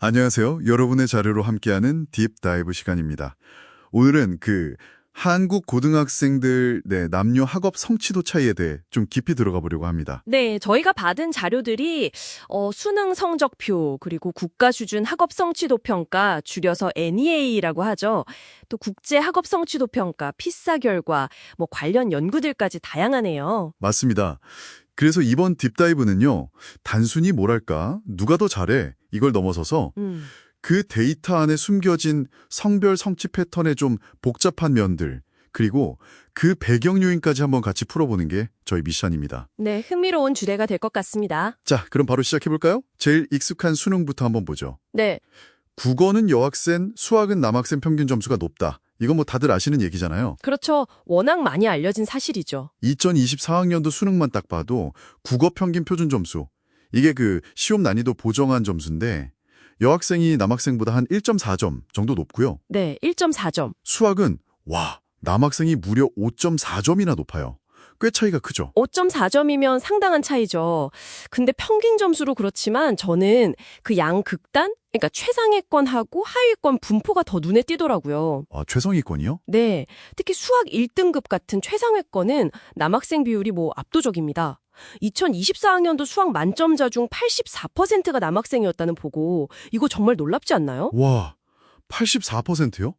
안녕하세요. 여러분의 자료로 함께하는 딥다이브 시간입니다. 오늘은 한국 고등학생들 남녀 학업 성취도 차이에 대해 좀 깊이 들어가 보려고 합니다. 네, 저희가 받은 자료들이 수능 성적표, 그리고 국가 수준 학업 성취도 평가, 줄여서 NEA라고 하죠. 또 국제 학업 성취도 평가, 피사 결과, 관련 연구들까지 다양하네요. 맞습니다. 그래서 이번 딥다이브는요. 단순히 뭐랄까, 누가 더 잘해 이걸 넘어서서 그 데이터 안에 숨겨진 성별 성취 패턴의 좀 복잡한 면들, 그리고 그 배경 요인까지 한번 같이 풀어보는 게 저희 미션입니다. 네, 흥미로운 주제가 될 것 같습니다. 자, 그럼 바로 시작해볼까요? 제일 익숙한 수능부터 한번 보죠. 네, 국어는 여학생, 수학은 남학생 평균 점수가 높다. 이건 다들 아시는 얘기잖아요. 그렇죠. 워낙 많이 알려진 사실이죠. 2024학년도 수능만 딱 봐도 국어 평균 표준 점수. 이게 시험 난이도 보정한 점수인데 여학생이 남학생보다 한 1.4점 정도 높고요. 네, 1.4점. 수학은 남학생이 무려 5.4점이나 높아요. 꽤 차이가 크죠. 5.4점이면 상당한 차이죠. 근데 평균 점수로 그렇지만 저는 그 양극단? 그러니까 최상위권하고 하위권 분포가 더 눈에 띄더라고요. 아, 최상위권이요? 네, 특히 수학 1등급 같은 최상위권은 남학생 비율이 압도적입니다. 2024학년도 수학 만점자 중 84%가 남학생이었다는 보고 이거 정말 놀랍지 않나요? 와, 84%요?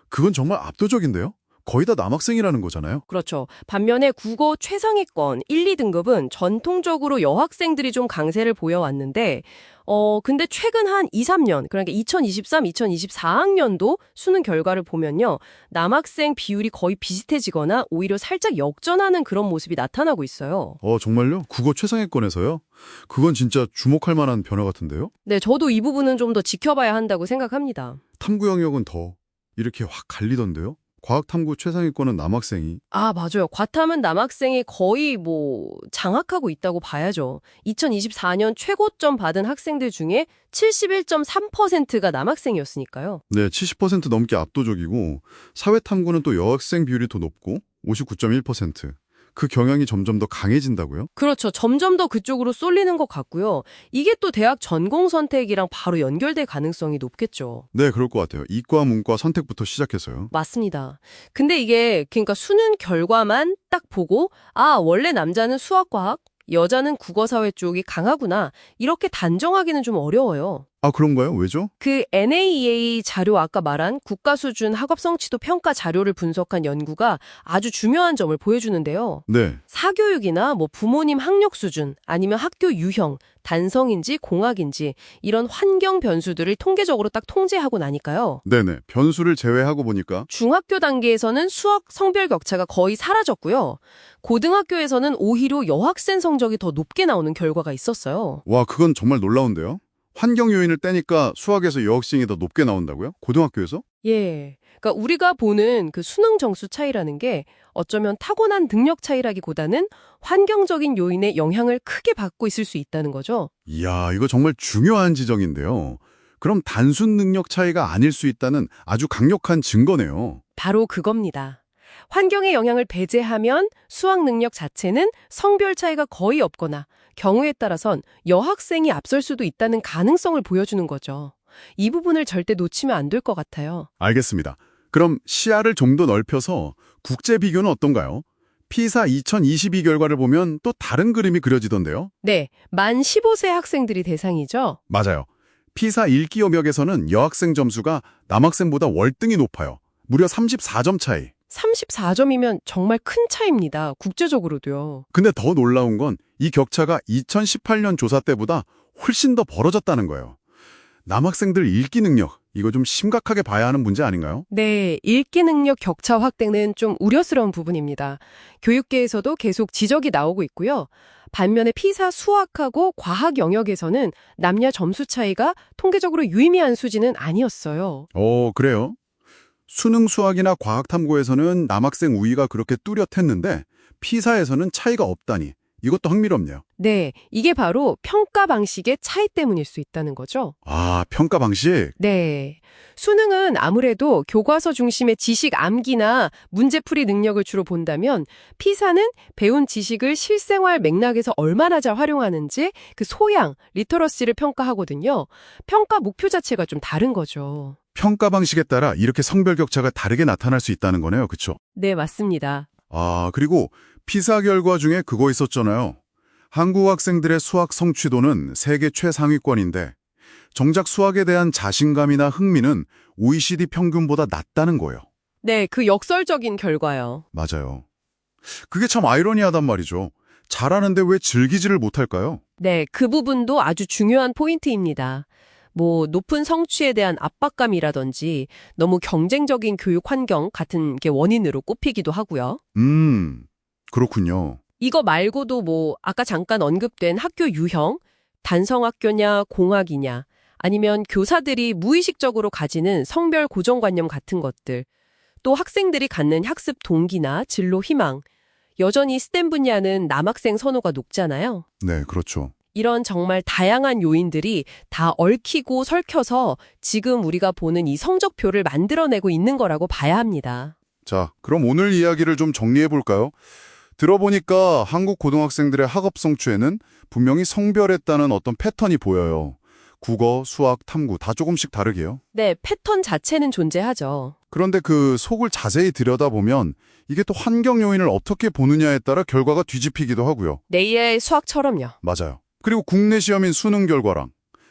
그건 정말 압도적인데요? 거의 다 남학생이라는 거잖아요. 그렇죠. 반면에 국어 최상위권 1, 2등급은 전통적으로 여학생들이 좀 강세를 보여왔는데 근데 최근 한 2, 3년, 그러니까 2023, 2024학년도 수능 결과를 보면요. 남학생 비율이 거의 비슷해지거나 오히려 살짝 역전하는 그런 모습이 나타나고 있어요. 정말요? 국어 최상위권에서요? 그건 진짜 주목할 만한 변화 같은데요? 네, 저도 이 부분은 좀 더 지켜봐야 한다고 생각합니다. 탐구 영역은 더 이렇게 확 갈리던데요? 과학탐구 최상위권은 남학생이. 아, 맞아요. 과탐은 남학생이 거의 장악하고 있다고 봐야죠. 2024년 최고점 받은 학생들 중에 71.3%가 남학생이었으니까요. 네, 70% 넘게 압도적이고 사회탐구는 또 여학생 비율이 더 높고 59.1%. 그 경향이 점점 더 강해진다고요? 그렇죠. 점점 더 그쪽으로 쏠리는 것 같고요. 이게 또 대학 전공 선택이랑 바로 연결될 가능성이 높겠죠. 네, 그럴 것 같아요. 이과, 문과 선택부터 시작해서요. 맞습니다. 근데 이게 그러니까 수능 결과만 딱 보고 원래 남자는 수학과학, 여자는 국어사회 쪽이 강하구나. 이렇게 단정하기는 좀 어려워요. 아, 그런가요? 왜죠? 그 NAEA 자료 아까 말한 국가 수준 학업 성취도 평가 자료를 분석한 연구가 아주 중요한 점을 보여주는데요. 네. 사교육이나 부모님 학력 수준, 아니면 학교 유형, 단성인지 공학인지 이런 환경 변수들을 통계적으로 딱 통제하고 나니까요. 네네. 변수를 제외하고 보니까 중학교 단계에서는 수학 성별 격차가 거의 사라졌고요. 고등학교에서는 오히려 여학생 성적이 더 높게 나오는 결과가 있었어요. 와, 그건 정말 놀라운데요? 환경 요인을 떼니까 수학에서 여학생이 더 높게 나온다고요? 고등학교에서? 예. 그러니까 우리가 보는 그 수능 점수 차이라는 게 어쩌면 타고난 능력 차이라기보다는 환경적인 요인의 영향을 크게 받고 있을 수 있다는 거죠. 이야, 이거 정말 중요한 지적인데요. 그럼 단순 능력 차이가 아닐 수 있다는 아주 강력한 증거네요. 바로 그겁니다. 환경의 영향을 배제하면 수학 능력 자체는 성별 차이가 거의 없거나 경우에 따라선 여학생이 앞설 수도 있다는 가능성을 보여주는 거죠. 이 부분을 절대 놓치면 안 될 것 같아요. 알겠습니다. 그럼 시야를 좀 더 넓혀서 국제 비교는 어떤가요? 피사 2022 결과를 보면 또 다른 그림이 그려지던데요? 네, 만 15세 학생들이 대상이죠. 맞아요. 피사 읽기 영역에서는 여학생 점수가 남학생보다 월등히 높아요. 무려 34점 차이. 34점이면 정말 큰 차이입니다. 국제적으로도요. 근데 더 놀라운 건 이 격차가 2018년 조사 때보다 훨씬 더 벌어졌다는 거예요. 남학생들 읽기 능력, 이거 좀 심각하게 봐야 하는 문제 아닌가요? 네, 읽기 능력 격차 확대는 좀 우려스러운 부분입니다. 교육계에서도 계속 지적이 나오고 있고요. 반면에 피사 수학하고 과학 영역에서는 남녀 점수 차이가 통계적으로 유의미한 수준은 아니었어요. 그래요? 수능 수학이나 과학 탐구에서는 남학생 우위가 그렇게 뚜렷했는데 피사에서는 차이가 없다니. 이것도 흥미롭네요. 네, 이게 바로 평가 방식의 차이 때문일 수 있다는 거죠. 아, 평가 방식? 네. 수능은 아무래도 교과서 중심의 지식 암기나 문제풀이 능력을 주로 본다면 피사는 배운 지식을 실생활 맥락에서 얼마나 잘 활용하는지 그 소양, 리터러시를 평가하거든요. 평가 목표 자체가 좀 다른 거죠. 평가 방식에 따라 이렇게 성별 격차가 다르게 나타날 수 있다는 거네요. 그쵸? 네, 맞습니다. 아, 그리고 피사 결과 중에 그거 있었잖아요. 한국 학생들의 수학 성취도는 세계 최상위권인데 정작 수학에 대한 자신감이나 흥미는 OECD 평균보다 낮다는 거예요. 네, 그 역설적인 결과요. 맞아요. 그게 참 아이러니하단 말이죠. 잘하는데 왜 즐기지를 못할까요? 네, 그 부분도 아주 중요한 포인트입니다. 높은 성취에 대한 압박감이라든지 너무 경쟁적인 교육 환경 같은 게 원인으로 꼽히기도 하고요. 그렇군요. 이거 말고도 아까 잠깐 언급된 학교 유형, 단성학교냐 공학이냐 아니면 교사들이 무의식적으로 가지는 성별 고정관념 같은 것들, 또 학생들이 갖는 학습 동기나 진로 희망, 여전히 스템 분야는 남학생 선호가 높잖아요. 네, 그렇죠. 이런 정말 다양한 요인들이 다 얽히고 설켜서 지금 우리가 보는 이 성적표를 만들어내고 있는 거라고 봐야 합니다. 자, 그럼 오늘 이야기를 좀 정리해 볼까요? 들어보니까 한국 고등학생들의 학업 성취에는 분명히 성별에 따른 어떤 패턴이 보여요. 국어, 수학, 탐구 다 조금씩 다르게요. 네, 패턴 자체는 존재하죠. 그런데 그 속을 자세히 들여다보면 이게 또 환경 요인을 어떻게 보느냐에 따라 결과가 뒤집히기도 하고요. 내일의 수학처럼요. 맞아요. 그리고 국내 시험인 수능 결과랑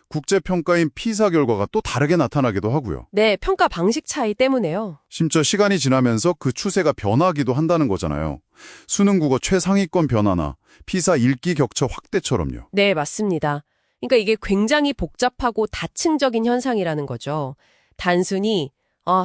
국제평가인 피사 결과가 또 다르게 나타나기도 하고요. 네, 평가 방식 차이 때문에요. 심지어 시간이 지나면서 그 추세가 변하기도 한다는 거잖아요. 수능 국어 최상위권 변화나 피사 읽기 격차 확대처럼요. 네, 맞습니다. 그러니까 이게 굉장히 복잡하고 다층적인 현상이라는 거죠. 단순히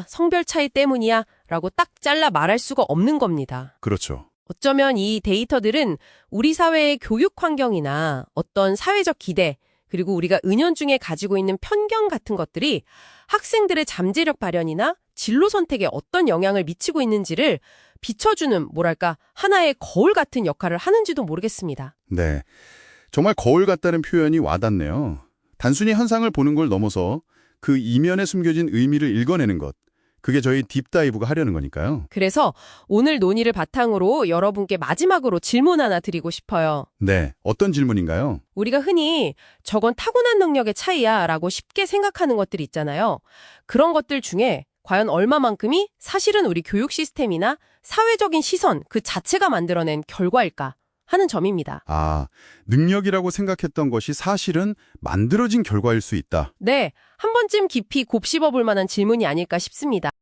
성별 차이 때문이야 라고 딱 잘라 말할 수가 없는 겁니다. 그렇죠. 어쩌면 이 데이터들은 우리 사회의 교육 환경이나 어떤 사회적 기대, 그리고 우리가 은연중에 가지고 있는 편견 같은 것들이 학생들의 잠재력 발현이나 진로 선택에 어떤 영향을 미치고 있는지를 비춰주는 하나의 거울 같은 역할을 하는지도 모르겠습니다. 네. 정말 거울 같다는 표현이 와닿네요. 단순히 현상을 보는 걸 넘어서 그 이면에 숨겨진 의미를 읽어내는 것. 그게 저희 딥다이브가 하려는 거니까요. 그래서 오늘 논의를 바탕으로 여러분께 마지막으로 질문 하나 드리고 싶어요. 네. 어떤 질문인가요? 우리가 흔히 저건 타고난 능력의 차이야 라고 쉽게 생각하는 것들이 있잖아요. 그런 것들 중에 과연 얼마만큼이 사실은 우리 교육 시스템이나 사회적인 시선 그 자체가 만들어낸 결과일까 하는 점입니다. 아, 능력이라고 생각했던 것이 사실은 만들어진 결과일 수 있다. 네, 한 번쯤 깊이 곱씹어 볼 만한 질문이 아닐까 싶습니다.